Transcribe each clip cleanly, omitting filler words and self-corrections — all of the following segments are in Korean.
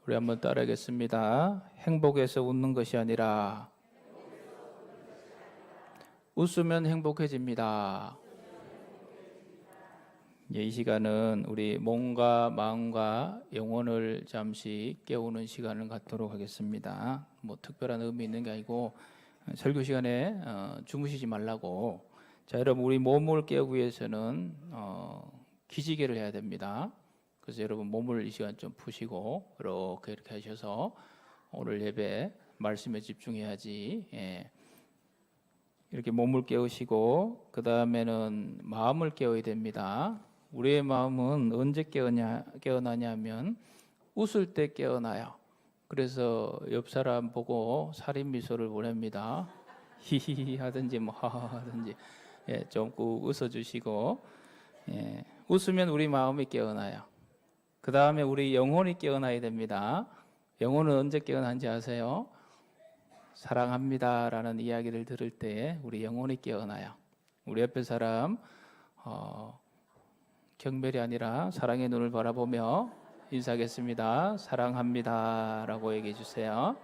우리 한번 따라하겠습니다. 행복해서 웃는 것이 아니라 웃으면 행복해집니다. 이 시간은 우리 몸과 마음과 영혼을 잠시 깨우는 시간을 갖도록 하겠습니다. 뭐 특별한 의미 있는 게 아니고 설교 시간에 주무시지 말라고. 자, 여러분, 우리 몸을 깨우기 위해서는 기지개를 해야 됩니다. 그래서 여러분 몸을 이 시간 좀 푸시고 이렇게 하셔서 오늘 예배 말씀에 집중해야지. 이렇게 몸을 깨우시고 그 다음에는 마음을 깨워야 됩니다. 우리의 마음은 언제 깨어나냐면 웃을 때 깨어나요. 그래서 옆 사람 보고 살인 미소를 보냅니다. 히히히 하든지 뭐 하하 하든지 좀 꾹 웃어주시고 웃으면 우리 마음이 깨어나요. 그 다음에 우리 영혼이 깨어나야 됩니다. 영혼은 언제 깨어난지 아세요? 사랑합니다 라는 이야기를 들을 때 우리 영혼이 깨어나요. 우리 옆에 사람 경멸이 아니라 사랑의 눈을 바라보며 인사하겠습니다. 사랑합니다 라고 얘기해 주세요.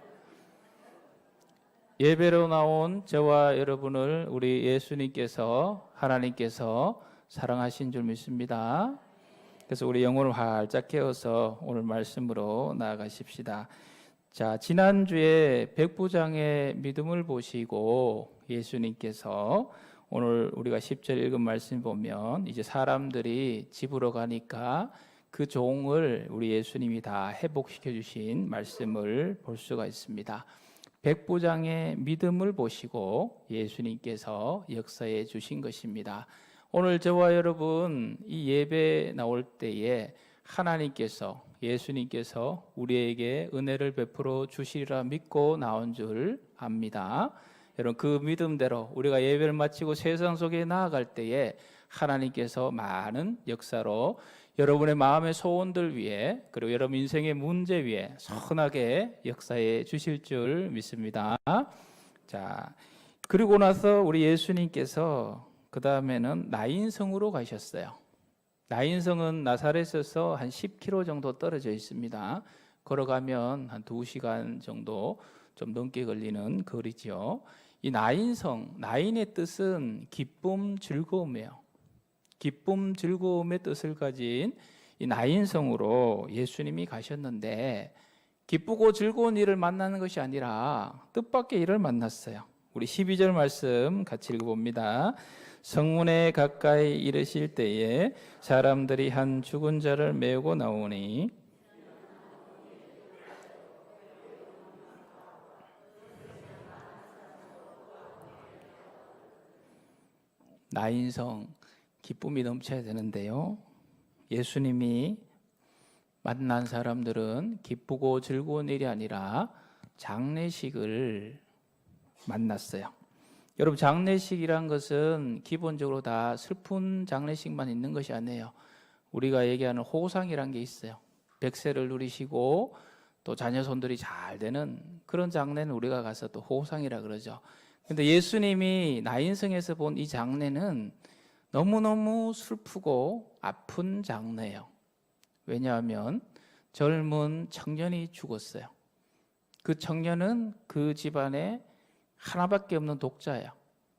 예배로 나온 저와 여러분을 우리 예수님께서 하나님께서 사랑하신 줄 믿습니다. 그래서 우리 영혼을 활짝 깨워서 오늘 말씀으로 나아가십시다. 자, 지난주에 백부장의 믿음을 보시고 예수님께서 오늘 우리가 10절 읽은 말씀 보면 이제 사람들이 집으로 가니까 그 종을 우리 예수님이 다 회복시켜 주신 말씀을 볼 수가 있습니다. 백부장의 믿음을 보시고 예수님께서 역사해 주신 것입니다. 오늘 저와 여러분 이 예배 나올 때에 하나님께서 예수님께서 우리에게 은혜를 베풀어 주시리라 믿고 나온 줄 압니다. 여러분 그 믿음대로 우리가 예배를 마치고 세상 속에 나아갈 때에 하나님께서 많은 역사로 여러분의 마음의 소원들 위에 그리고 여러분 인생의 문제 위에 선하게 역사해 주실 줄 믿습니다. 자, 그리고 나서 우리 예수님께서 그 다음에는 나인성으로 가셨어요. 나인성은 나사렛에서 한 10km 정도 떨어져 있습니다. 걸어가면 한 2시간 정도 좀 넘게 걸리는 거리죠. 이 나인성, 나인의 뜻은 기쁨, 즐거움이에요. 기쁨, 즐거움의 뜻을 가진 이 나인성으로 예수님이 가셨는데 기쁘고 즐거운 일을 만나는 것이 아니라 뜻밖의 일을 만났어요. 우리 12절 말씀 같이 읽어봅니다. 성문에 가까이 이르실 때에 사람들이 한 죽은 자를 메우고 나오니 나인성 기쁨이 넘쳐야 되는데요. 예수님이 만난 사람들은 기쁘고 즐거운 일이 아니라 장례식을 만났어요. 여러분 장례식이란 것은 기본적으로 다 슬픈 장례식만 있는 것이 아니에요. 우리가 얘기하는 호상이란 게 있어요. 백세를 누리시고 또 자녀손들이 잘 되는 그런 장례는 우리가 가서 또 호상이라 그러죠. 근데 예수님이 나인성에서 본 이 장례는 너무너무 슬프고 아픈 장례예요. 왜냐하면 젊은 청년이 죽었어요. 그 청년은 그 집안에 하나밖에 없는 독자예요.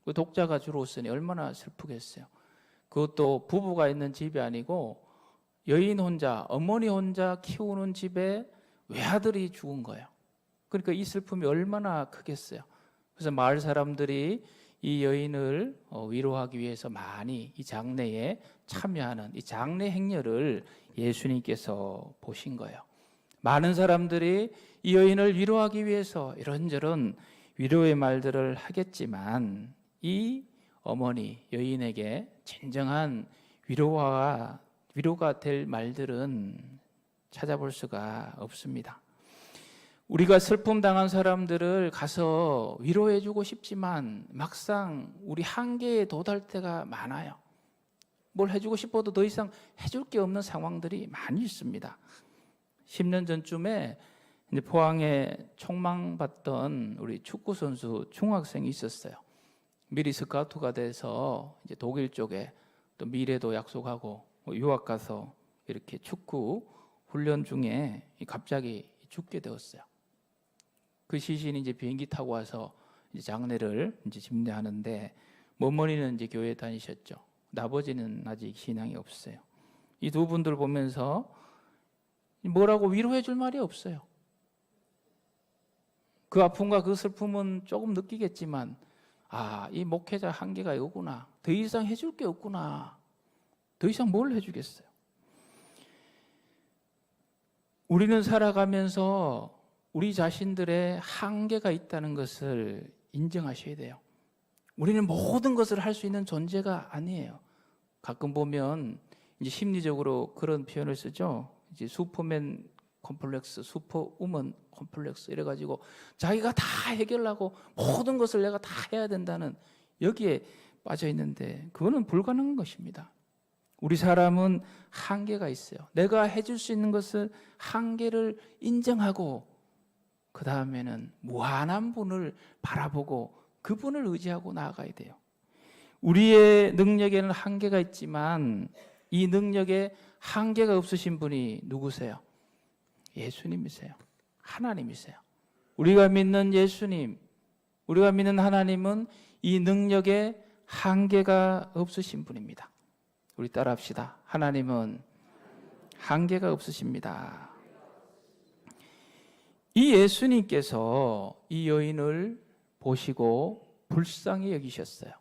그 독자가 죽었으니 얼마나 슬프겠어요. 그것도 부부가 있는 집이 아니고 여인 혼자, 어머니 혼자 키우는 집에 외아들이 죽은 거예요. 그러니까 이 슬픔이 얼마나 크겠어요. 그래서 마을 사람들이 이 여인을 위로하기 위해서 많이 이 장례에 참여하는 이 장례 행렬을 예수님께서 보신 거예요. 많은 사람들이 이 여인을 위로하기 위해서 이런저런 위로의 말들을 하겠지만 이 어머니 여인에게 진정한 위로가 될 말들은 찾아볼 수가 없습니다. 우리가 슬픔 당한 사람들을 가서 위로해주고 싶지만 막상 우리 한계에 도달 때가 많아요. 뭘 해주고 싶어도 더 이상 해줄 게 없는 상황들이 많이 있습니다. 10년 전쯤에 이제 포항에 총망받던 우리 축구 선수 중학생이 있었어요. 미리 스카우트가 돼서 이제 독일 쪽에 또 미래도 약속하고 유학 가서 이렇게 축구 훈련 중에 갑자기 죽게 되었어요. 그 시신이 이제 비행기 타고 와서 이제 장례를 이제 집례하는데 어머니는 이제 교회 다니셨죠. 아버지는 아직 신앙이 없어요. 이 두 분들 보면서 뭐라고 위로해 줄 말이 없어요. 그 아픔과 그 슬픔은 조금 느끼겠지만 이 목회자 한계가 이거구나. 더 이상 해줄 게 없구나. 더 이상 뭘 해주겠어요. 우리는 살아가면서 우리 자신들의 한계가 있다는 것을 인정하셔야 돼요. 우리는 모든 것을 할 수 있는 존재가 아니에요. 가끔 보면 이제 심리적으로 그런 표현을 쓰죠. 이제 슈퍼맨 컴플렉스, 슈퍼우먼 컴플렉스 이래가지고 자기가 다 해결하고 모든 것을 내가 다 해야 된다는 여기에 빠져 있는데 그거는 불가능한 것입니다. 우리 사람은 한계가 있어요. 내가 해줄 수 있는 것을 한계를 인정하고 그 다음에는 무한한 분을 바라보고 그분을 의지하고 나아가야 돼요. 우리의 능력에는 한계가 있지만 이 능력에 한계가 없으신 분이 누구세요? 예수님이세요. 하나님이세요. 우리가 믿는 예수님, 우리가 믿는 하나님은 이 능력에 한계가 없으신 분입니다. 우리 따라합시다. 하나님은 한계가 없으십니다. 이 예수님께서 이 여인을 보시고 불쌍히 여기셨어요.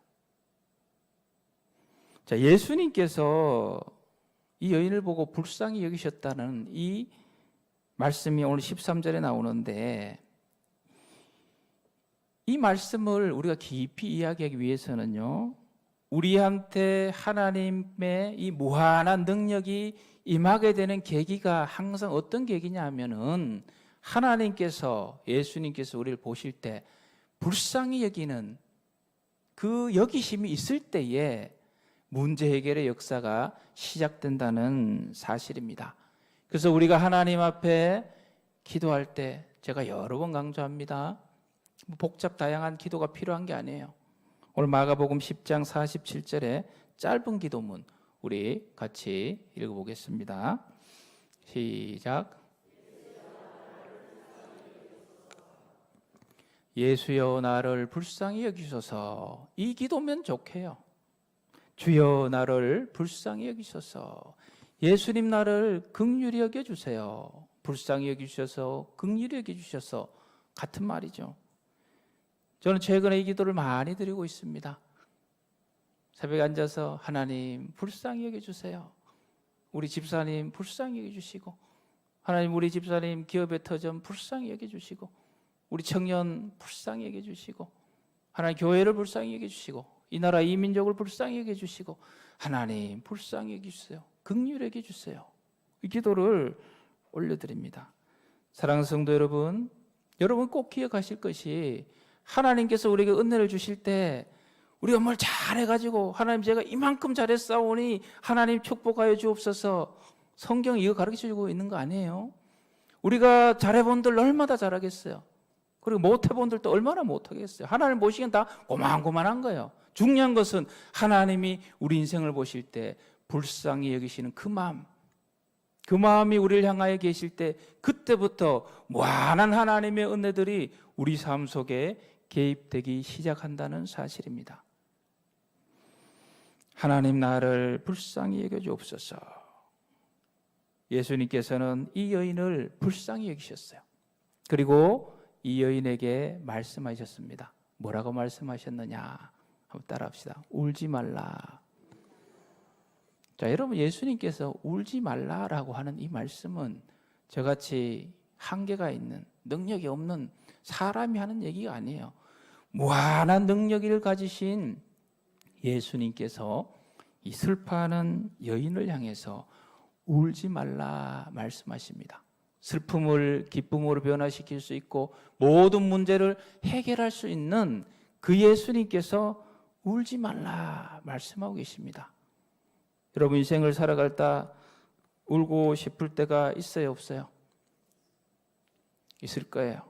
자, 예수님께서 이 여인을 보고 불쌍히 여기셨다는 이 말씀이 오늘 13절에 나오는데 이 말씀을 우리가 깊이 이야기하기 위해서는요, 우리한테 하나님의 이 무한한 능력이 임하게 되는 계기가 항상 어떤 계기냐 하면은 하나님께서, 예수님께서 우리를 보실 때 불쌍히 여기는 그 여기심이 있을 때에 문제 해결의 역사가 시작된다는 사실입니다. 그래서 우리가 하나님 앞에 기도할 때 제가 여러 번 강조합니다. 복잡 다양한 기도가 필요한 게 아니에요. 오늘 마가복음 10장 47절에 짧은 기도문 우리 같이 읽어보겠습니다. 시작. 예수여 나를 불쌍히 여기소서. 이 기도면 좋게요. 주여 나를 불쌍히 여기소서. 예수님 나를 긍휼히 여겨주세요. 불쌍히 여기주셔서 긍휼히 여겨주셔서 같은 말이죠. 저는 최근에 이 기도를 많이 드리고 있습니다. 새벽에 앉아서 하나님 불쌍히 여겨주세요. 우리 집사님 불쌍히 여겨주시고, 하나님 우리 집사님 기업의 터전 불쌍히 여겨주시고, 우리 청년 불쌍히 여겨주시고, 하나님 교회를 불쌍히 여겨주시고, 이 나라 이 민족을 불쌍히 여겨주시고, 하나님 불쌍히 여겨주세요. 긍휼히 여겨주세요. 이 기도를 올려드립니다. 사랑하는 성도 여러분, 여러분 꼭 기억하실 것이 하나님께서 우리에게 은혜를 주실 때 우리가 뭘 잘해가지고 하나님 제가 이만큼 잘했사오니 하나님 축복하여 주옵소서, 성경이 이거 가르쳐주고 있는 거 아니에요. 우리가 잘해본들 얼마나 잘하겠어요. 그리고 못해본들도 얼마나 못하겠어요. 하나님 보시기엔 다 고만고만한 거예요. 중요한 것은 하나님이 우리 인생을 보실 때 불쌍히 여기시는 그 마음, 그 마음이 우리를 향하여 계실 때 그때부터 무한한 하나님의 은혜들이 우리 삶 속에 개입되기 시작한다는 사실입니다. 하나님 나를 불쌍히 여겨주옵소서. 예수님께서는 이 여인을 불쌍히 여기셨어요. 그리고 이 여인에게 말씀하셨습니다. 뭐라고 말씀하셨느냐? 한번 따라합시다. 울지 말라. 자, 여러분 예수님께서 울지 말라라고 하는 이 말씀은 저같이 한계가 있는, 능력이 없는 사람이 하는 얘기가 아니에요. 무한한 능력을 가지신 예수님께서 이 슬퍼하는 여인을 향해서 울지 말라 말씀하십니다. 슬픔을 기쁨으로 변화시킬 수 있고 모든 문제를 해결할 수 있는 그 예수님께서 울지 말라 말씀하고 계십니다. 여러분 인생을 살아갈 때 울고 싶을 때가 있어요, 없어요? 있을 거예요.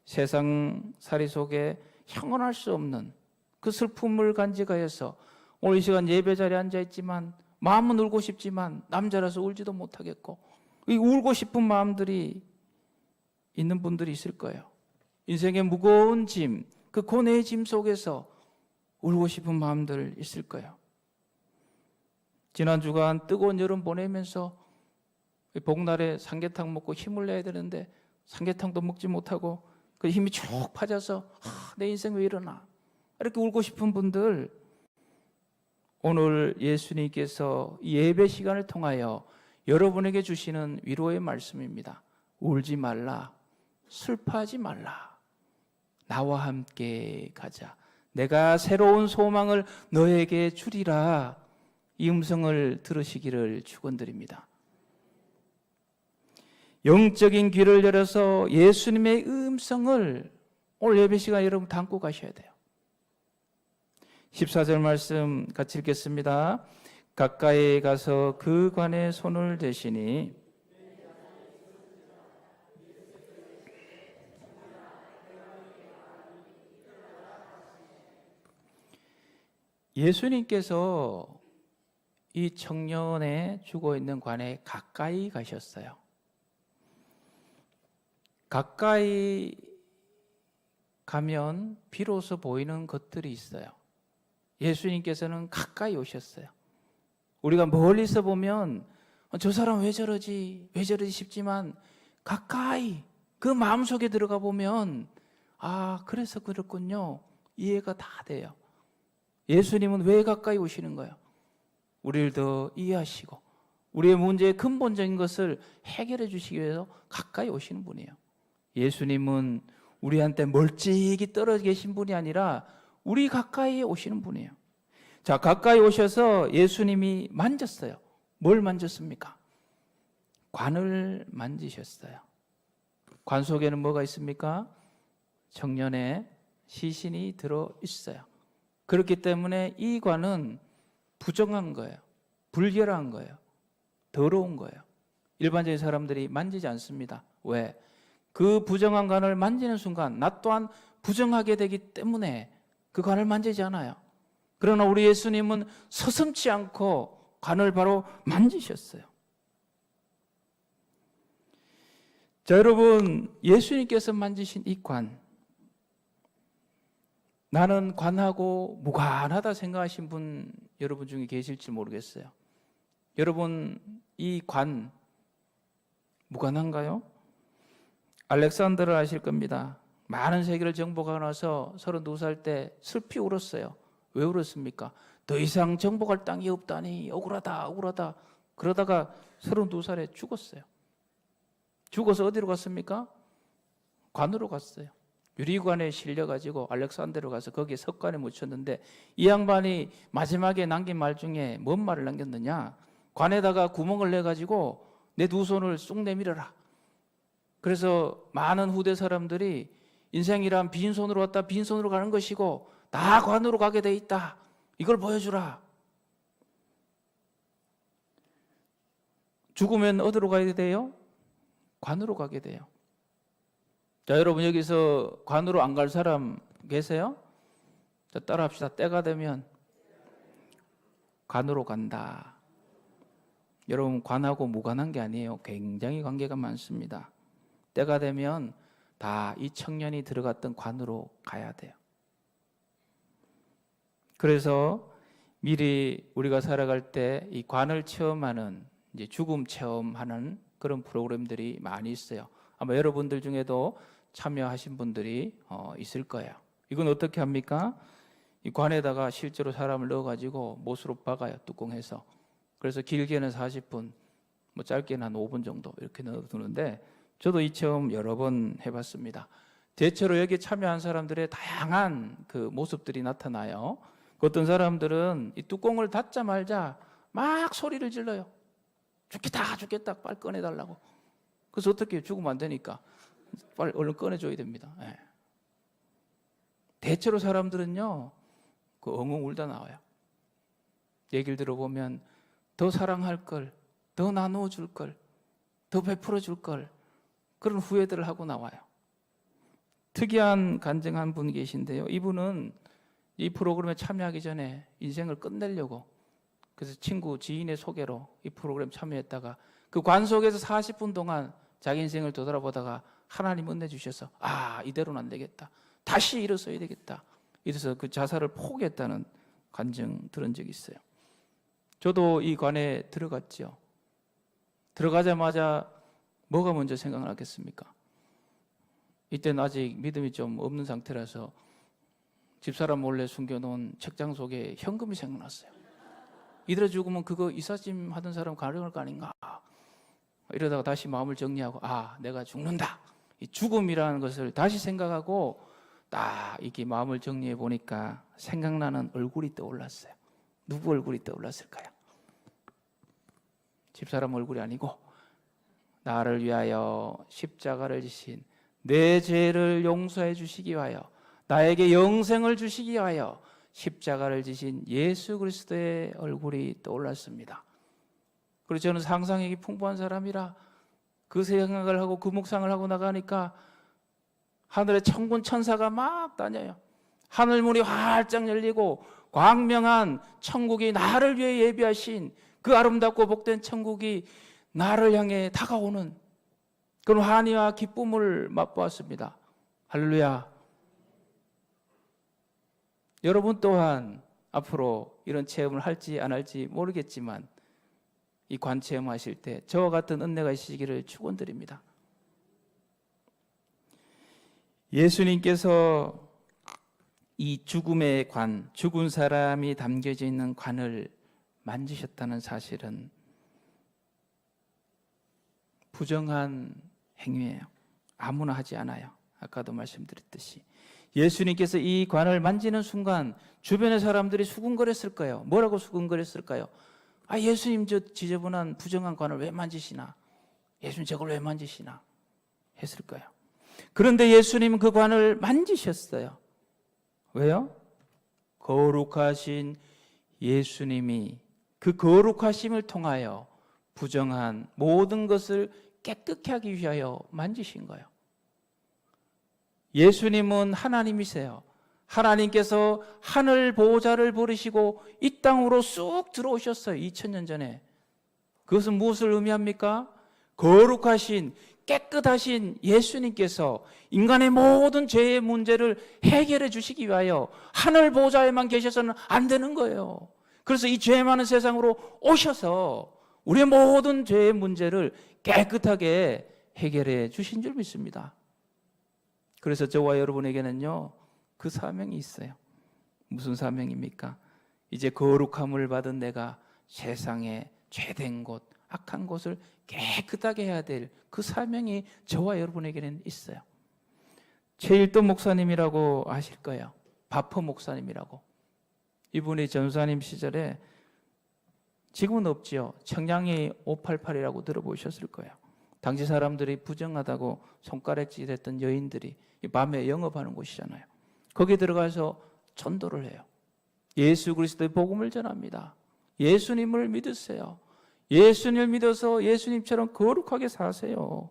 세상살이 속에 형언할 수 없는 그 슬픔을 간직하여서 오늘 이 시간 예배 자리에 앉아있지만 마음은 울고 싶지만 남자라서 울지도 못하겠고 이 울고 싶은 마음들이 있는 분들이 있을 거예요. 인생의 무거운 짐, 그 고뇌의 짐 속에서 울고 싶은 마음들 있을 거예요. 지난 주간 뜨거운 여름 보내면서 복날에 삼계탕 먹고 힘을 내야 되는데 삼계탕도 먹지 못하고 그 힘이 쭉 빠져서 내 인생 왜 이러나 이렇게 울고 싶은 분들, 오늘 예수님께서 예배 시간을 통하여 여러분에게 주시는 위로의 말씀입니다. 울지 말라, 슬퍼하지 말라, 나와 함께 가자, 내가 새로운 소망을 너에게 주리라. 이 음성을 들으시기를 축원드립니다. 영적인 귀를 열어서 예수님의 음성을 오늘 예배 시간 여러분 담고 가셔야 돼요. 14절 말씀 같이 읽겠습니다. 가까이 가서 그 관에 손을 대시니 예수님께서 이 청년의 죽어있는 관에 가까이 가셨어요. 가까이 가면 비로소 보이는 것들이 있어요. 예수님께서는 가까이 오셨어요. 우리가 멀리서 보면 저 사람 왜 저러지 싶지만 가까이 그 마음속에 들어가 보면 그래서 그렇군요, 이해가 다 돼요. 예수님은 왜 가까이 오시는 거예요? 우리를 더 이해하시고 우리의 문제의 근본적인 것을 해결해 주시기 위해서 가까이 오시는 분이에요. 예수님은 우리한테 멀찍이 떨어져 계신 분이 아니라 우리 가까이에 오시는 분이에요. 자, 가까이 오셔서 예수님이 만졌어요. 뭘 만졌습니까? 관을 만지셨어요. 관 속에는 뭐가 있습니까? 청년의 시신이 들어 있어요. 그렇기 때문에 이 관은 부정한 거예요. 불결한 거예요. 더러운 거예요. 일반적인 사람들이 만지지 않습니다. 왜? 그 부정한 관을 만지는 순간 나 또한 부정하게 되기 때문에 그 관을 만지지 않아요. 그러나 우리 예수님은 서슴지 않고 관을 바로 만지셨어요. 자, 여러분, 예수님께서 만지신 이 관, 나는 관하고 무관하다 생각하신 분 여러분 중에 계실지 모르겠어요. 여러분, 이 관 무관한가요? 알렉산더를 아실 겁니다. 많은 세계를 정복하고 나서 32살 때 슬피 울었어요. 왜 울었습니까? 더 이상 정복할 땅이 없다니 억울하다. 그러다가 32살에 죽었어요. 죽어서 어디로 갔습니까? 관으로 갔어요. 유리관에 실려가지고 알렉산더로 가서 거기에 석관에 묻혔는데, 이 양반이 마지막에 남긴 말 중에 뭔 말을 남겼느냐? 관에다가 구멍을 내가지고 내 두 손을 쑥 내밀어라. 그래서 많은 후대 사람들이 인생이란 빈손으로 왔다 빈손으로 가는 것이고 다 관으로 가게 돼 있다, 이걸 보여주라. 죽으면 어디로 가게 돼요? 관으로 가게 돼요. 자, 여러분, 여기서 관으로 안 갈 사람 계세요? 자, 따라합시다. 때가 되면 관으로 간다. 여러분, 관하고 무관한 게 아니에요. 굉장히 관계가 많습니다. 때가 되면 다 이 청년이 들어갔던 관으로 가야 돼요. 그래서 미리 우리가 살아갈 때 이 관을 체험하는, 이제 죽음 체험하는 그런 프로그램들이 많이 있어요. 아마 여러분들 중에도 참여하신 분들이 있을 거예요. 이건 어떻게 합니까? 이 관에다가 실제로 사람을 넣어가지고 못으로 박아요, 뚜껑해서. 그래서 길게는 40분, 뭐 짧게는 한 5분 정도 이렇게 넣어두는데, 저도 이 체험 여러 번 해봤습니다. 대체로 여기에 참여한 사람들의 다양한 그 모습들이 나타나요. 어떤 사람들은 이 뚜껑을 닫자마자 막 소리를 질러요. 죽겠다, 빨리 꺼내달라고. 그래서 어떻게 해요? 죽으면 안 되니까 빨리 얼른 꺼내줘야 됩니다. 네. 대체로 사람들은요, 그 엉엉 울다 나와요. 얘기를 들어보면 더 사랑할 걸, 더 나누어 줄 걸, 더 베풀어 줄 걸, 그런 후회들을 하고 나와요. 특이한 간증한 분 계신데요. 이분은 이 프로그램에 참여하기 전에 인생을 끝내려고, 그래서 친구, 지인의 소개로 이 프로그램 참여했다가 그 관 속에서 40분 동안 자기 인생을 되돌아보다가 하나님 은혜 주셔서 이대로는 안 되겠다, 다시 일어서야 되겠다, 이래서 그 자살을 포기했다는 간증 들은 적이 있어요. 저도 이 관에 들어갔죠. 들어가자마자 뭐가 먼저 생각나겠습니까? 이때는 아직 믿음이 좀 없는 상태라서 집사람 몰래 숨겨놓은 책장 속에 현금이 생각났어요. 이대로 죽으면 그거 이삿짐 하던 사람 가려울 거 아닌가. 이러다가 다시 마음을 정리하고 내가 죽는다, 이 죽음이라는 것을 다시 생각하고 딱 이렇게 마음을 정리해 보니까 생각나는 얼굴이 떠올랐어요. 누구 얼굴이 떠올랐을까요? 집사람 얼굴이 아니고 나를 위하여 십자가를 지신 내 죄를 용서해 주시기 위하여 나에게 영생을 주시기 위하여 십자가를 지신 예수 그리스도의 얼굴이 떠올랐습니다. 그리고 저는 상상력이 풍부한 사람이라 그 생각을 하고 그 묵상을 하고 나가니까 하늘에 천군 천사가 막 다녀요. 하늘문이 활짝 열리고 광명한 천국이 나를 위해 예비하신 그 아름답고 복된 천국이 나를 향해 다가오는 그런 환희와 기쁨을 맛보았습니다. 할렐루야. 여러분 또한 앞으로 이런 체험을 할지 안 할지 모르겠지만 이 관 체험하실 때 저와 같은 은혜가 있으시기를 축원드립니다. 예수님께서 이 죽음의 관, 죽은 사람이 담겨져 있는 관을 만지셨다는 사실은 부정한 행위예요. 아무나 하지 않아요. 아까도 말씀드렸듯이 예수님께서 이 관을 만지는 순간 주변의 사람들이 수군거렸을 거예요. 뭐라고 수군거렸을까요? 예수님 저 지저분한 부정한 관을 왜 만지시나? 예수님 저걸 왜 만지시나? 했을 거예요. 그런데 예수님은 그 관을 만지셨어요. 왜요? 거룩하신 예수님이 그 거룩하심을 통하여 부정한 모든 것을 깨끗게 하기 위하여 만지신 거예요. 예수님은 하나님이세요. 하나님께서 하늘 보좌를 버리시고 이 땅으로 쑥 들어오셨어요. 2000년 전에. 그것은 무엇을 의미합니까? 거룩하신 깨끗하신 예수님께서 인간의 모든 죄의 문제를 해결해 주시기 위하여 하늘 보좌에만 계셔서는 안 되는 거예요. 그래서 이 죄 많은 세상으로 오셔서 우리의 모든 죄의 문제를 깨끗하게 해결해 주신 줄 믿습니다. 그래서 저와 여러분에게는요 그 사명이 있어요. 무슨 사명입니까? 이제 거룩함을 받은 내가 세상에 죄된 곳, 악한 곳을 깨끗하게 해야 될 그 사명이 저와 여러분에게는 있어요. 최일도 목사님이라고 아실 거예요. 바퍼 목사님이라고. 이분이 전사님 시절에, 지금은 없지요, 청량리 588이라고 들어보셨을 거예요. 당시 사람들이 부정하다고 손가락질했던 여인들이 밤에 영업하는 곳이잖아요. 거기 들어가서 전도를 해요. 예수 그리스도의 복음을 전합니다. 예수님을 믿으세요. 예수님을 믿어서 예수님처럼 거룩하게 사세요.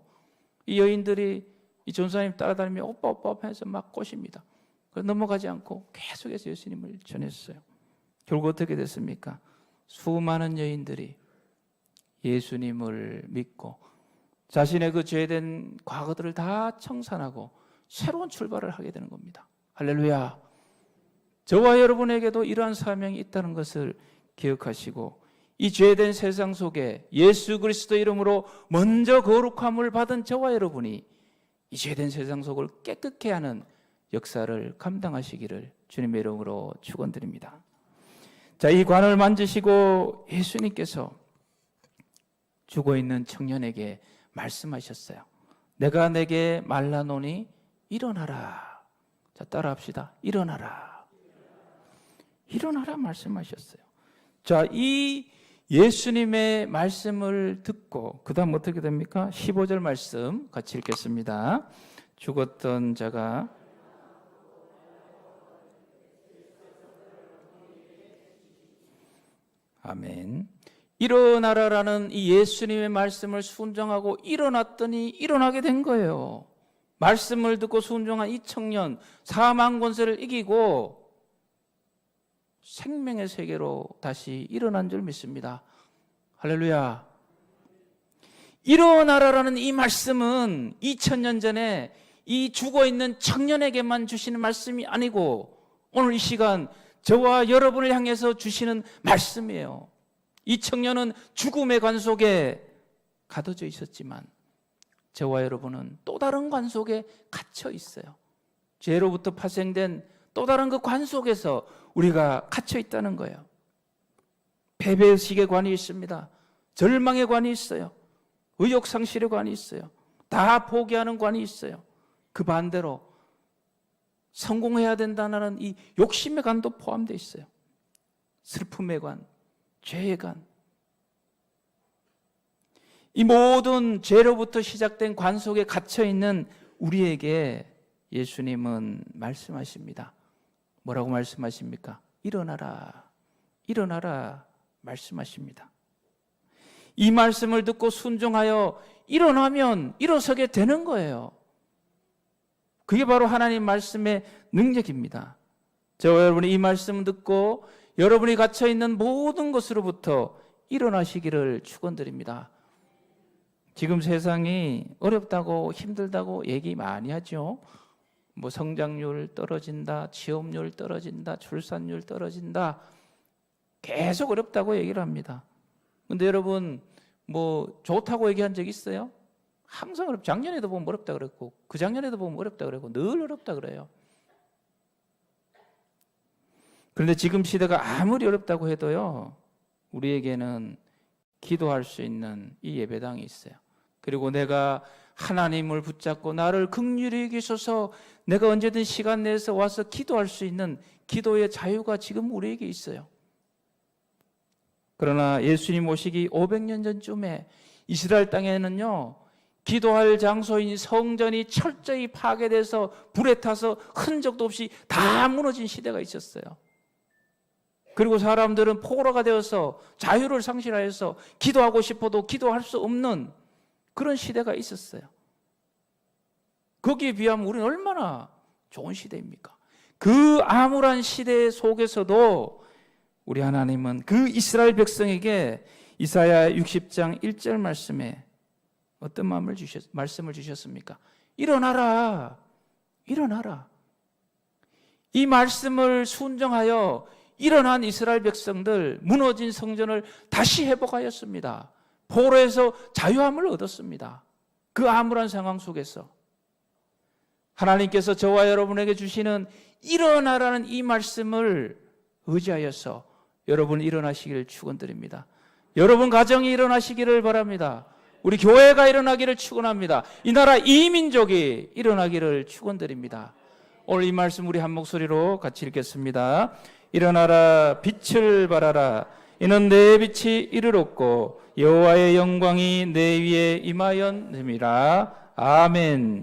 이 여인들이 이 전사님 따라다니며 오빠 해서 막 꼬십니다. 그래서 넘어가지 않고 계속해서 예수님을 전했어요. 결국 어떻게 됐습니까? 수많은 여인들이 예수님을 믿고 자신의 그 죄된 과거들을 다 청산하고 새로운 출발을 하게 되는 겁니다. 할렐루야. 저와 여러분에게도 이러한 사명이 있다는 것을 기억하시고 이 죄된 세상 속에 예수 그리스도 이름으로 먼저 거룩함을 받은 저와 여러분이 이 죄된 세상 속을 깨끗게 하는 역사를 감당하시기를 주님의 이름으로 축원드립니다. 자, 이 관을 만지시고 예수님께서 죽어있는 청년에게 말씀하셨어요. 내가 내게 말라노니 일어나라. 자, 따라합시다. 일어나라. 일어나라 말씀하셨어요. 자, 이 예수님의 말씀을 듣고 그 다음 어떻게 됩니까? 15절 말씀 같이 읽겠습니다. 죽었던 자가 아멘. 일어나라라는 이 예수님의 말씀을 순종하고 일어났더니 일어나게 된 거예요. 말씀을 듣고 순종한 이 청년, 사망 권세를 이기고 생명의 세계로 다시 일어난 줄 믿습니다. 할렐루야. 일어나라라는 이 말씀은 2000년 전에 이 죽어있는 청년에게만 주시는 말씀이 아니고 오늘 이 시간 저와 여러분을 향해서 주시는 말씀이에요. 이 청년은 죽음의 관 속에 가둬져 있었지만 저와 여러분은 또 다른 관 속에 갇혀 있어요. 죄로부터 파생된 또 다른 그 관 속에서 우리가 갇혀 있다는 거예요. 패배의식의 관이 있습니다. 절망의 관이 있어요. 의욕상실의 관이 있어요. 다 포기하는 관이 있어요. 그 반대로 성공해야 된다는 이 욕심의 관도 포함되어 있어요. 슬픔의 관, 죄의 관. 이 모든 죄로부터 시작된 관 속에 갇혀있는 우리에게 예수님은 말씀하십니다. 뭐라고 말씀하십니까? 일어나라, 일어나라 말씀하십니다. 이 말씀을 듣고 순종하여 일어나면 일어서게 되는 거예요. 그게 바로 하나님 말씀의 능력입니다. 저와 여러분이 이 말씀을 듣고 여러분이 갇혀있는 모든 것으로부터 일어나시기를 축원드립니다. 지금 세상이 어렵다고 힘들다고 얘기 많이 하죠. 뭐 성장률 떨어진다, 취업률 떨어진다, 출산율 떨어진다, 계속 어렵다고 얘기를 합니다. 근데 여러분 뭐 좋다고 얘기한 적 있어요? 항상 어렵죠. 작년에도 보면 어렵다 그랬고 그 작년에도 보면 어렵다 그랬고 늘 어렵다 그래요. 그런데 지금 시대가 아무리 어렵다고 해도요, 우리에게는 기도할 수 있는 이 예배당이 있어요. 그리고 내가 하나님을 붙잡고 나를 긍휼히 여기소서, 내가 언제든 시간 내서 와서 기도할 수 있는 기도의 자유가 지금 우리에게 있어요. 그러나 예수님 오시기 500년 전쯤에 이스라엘 땅에는요, 기도할 장소인 성전이 철저히 파괴돼서 불에 타서 흔적도 없이 다 무너진 시대가 있었어요. 그리고 사람들은 포로가 되어서 자유를 상실하여서 기도하고 싶어도 기도할 수 없는 그런 시대가 있었어요. 거기에 비하면 우리는 얼마나 좋은 시대입니까? 그 암울한 시대 속에서도 우리 하나님은 그 이스라엘 백성에게 이사야 60장 1절 말씀에 어떤 말씀을 주셨습니까? 일어나라, 일어나라. 이 말씀을 순종하여 일어난 이스라엘 백성들, 무너진 성전을 다시 회복하였습니다. 포로에서 자유함을 얻었습니다. 그 암울한 상황 속에서 하나님께서 저와 여러분에게 주시는 일어나라는 이 말씀을 의지하여서 여러분 일어나시기를 축원드립니다. 여러분 가정이 일어나시기를 바랍니다. 우리 교회가 일어나기를 축원합니다. 이 나라 이 민족이 일어나기를 축원드립니다. 오늘 이 말씀 우리 한 목소리로 같이 읽겠습니다. 일어나라, 빛을 발하라. 이는 내 빛이 이르렀고 여호와의 영광이 내 위에 임하였음이라. 아멘.